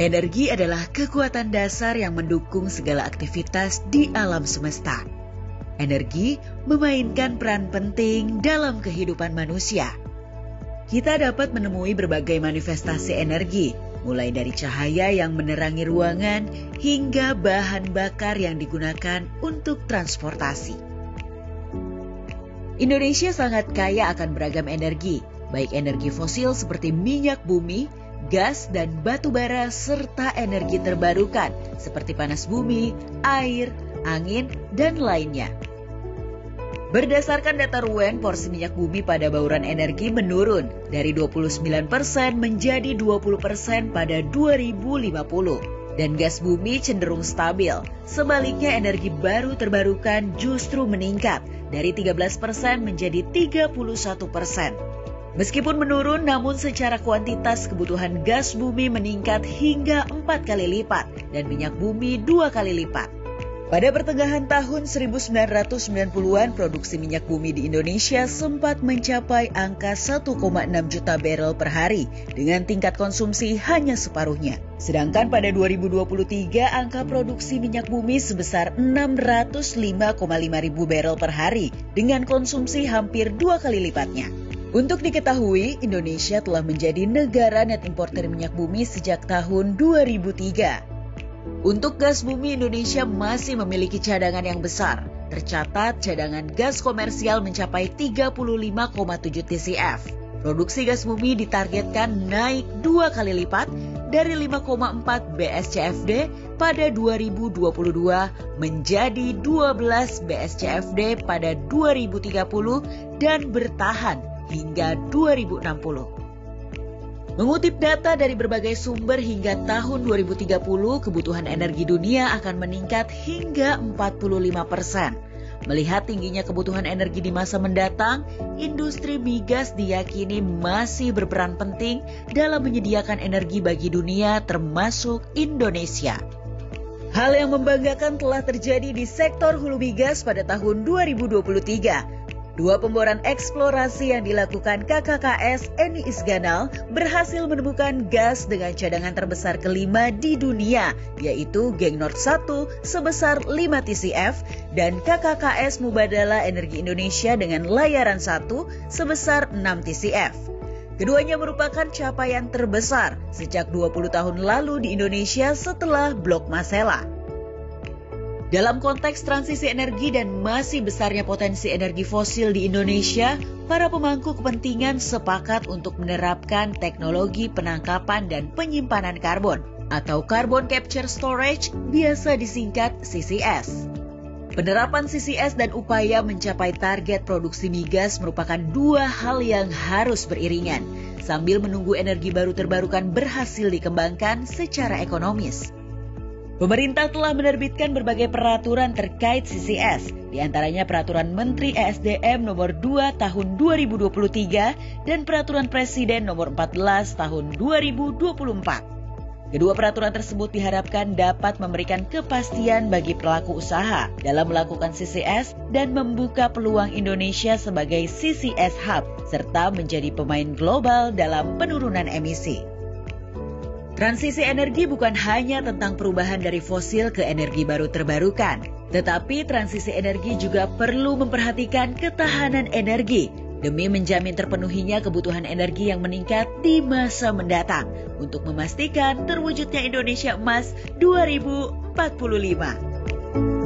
Energi adalah kekuatan dasar yang mendukung segala aktivitas di alam semesta. Energi memainkan peran penting dalam kehidupan manusia. Kita dapat menemui berbagai manifestasi energi, mulai dari cahaya yang menerangi ruangan hingga bahan bakar yang digunakan untuk transportasi. Indonesia sangat kaya akan beragam energi, baik energi fosil seperti minyak bumi, gas dan batu bara, serta energi terbarukan seperti panas bumi, air, angin, dan lainnya. Berdasarkan data RUEN, porsi minyak bumi pada bauran energi menurun dari 29% menjadi 20% pada 2050. Dan gas bumi cenderung stabil. Sebaliknya energi baru terbarukan justru meningkat dari 13% menjadi 31%. Meskipun menurun, namun secara kuantitas kebutuhan gas bumi meningkat hingga 4 kali lipat dan minyak bumi 2 kali lipat. Pada pertengahan tahun 1990-an, produksi minyak bumi di Indonesia sempat mencapai angka 1,6 juta barrel per hari dengan tingkat konsumsi hanya separuhnya. Sedangkan pada 2023, angka produksi minyak bumi sebesar 605,5 ribu barrel per hari dengan konsumsi hampir 2 kali lipatnya. Untuk diketahui, Indonesia telah menjadi negara net importer minyak bumi sejak tahun 2003. Untuk gas bumi, Indonesia masih memiliki cadangan yang besar. Tercatat cadangan gas komersial mencapai 35,7 TCF. Produksi gas bumi ditargetkan naik 2 kali lipat dari 5,4 BSCFD pada 2022 menjadi 12 BSCFD pada 2030 dan bertahan hingga 2060. Mengutip data dari berbagai sumber, hingga tahun 2030 kebutuhan energi dunia akan meningkat hingga 45%. Melihat tingginya kebutuhan energi di masa mendatang, industri migas diyakini masih berperan penting dalam menyediakan energi bagi dunia termasuk Indonesia. Hal yang membanggakan telah terjadi di sektor hulu migas pada tahun 2023. 2 pemboran eksplorasi yang dilakukan KKKS Eni Isganal berhasil menemukan gas dengan cadangan terbesar kelima di dunia, yaitu Geng Nord 1 sebesar 5 TCF dan KKKS Mubadala Energi Indonesia dengan Layaran 1 sebesar 6 TCF. Keduanya merupakan capaian terbesar sejak 20 tahun lalu di Indonesia setelah Blok Masela. Dalam konteks transisi energi dan masih besarnya potensi energi fosil di Indonesia, para pemangku kepentingan sepakat untuk menerapkan teknologi penangkapan dan penyimpanan karbon atau Carbon Capture Storage, biasa disingkat CCS. Penerapan CCS dan upaya mencapai target produksi migas merupakan 2 hal yang harus beriringan, sambil menunggu energi baru terbarukan berhasil dikembangkan secara ekonomis. Pemerintah telah menerbitkan berbagai peraturan terkait CCS, di antaranya Peraturan Menteri ESDM Nomor 2 Tahun 2023 dan Peraturan Presiden Nomor 14 Tahun 2024. Kedua peraturan tersebut diharapkan dapat memberikan kepastian bagi pelaku usaha dalam melakukan CCS dan membuka peluang Indonesia sebagai CCS Hub, serta menjadi pemain global dalam penurunan emisi. Transisi energi bukan hanya tentang perubahan dari fosil ke energi baru terbarukan, tetapi transisi energi juga perlu memperhatikan ketahanan energi demi menjamin terpenuhinya kebutuhan energi yang meningkat di masa mendatang untuk memastikan terwujudnya Indonesia Emas 2045.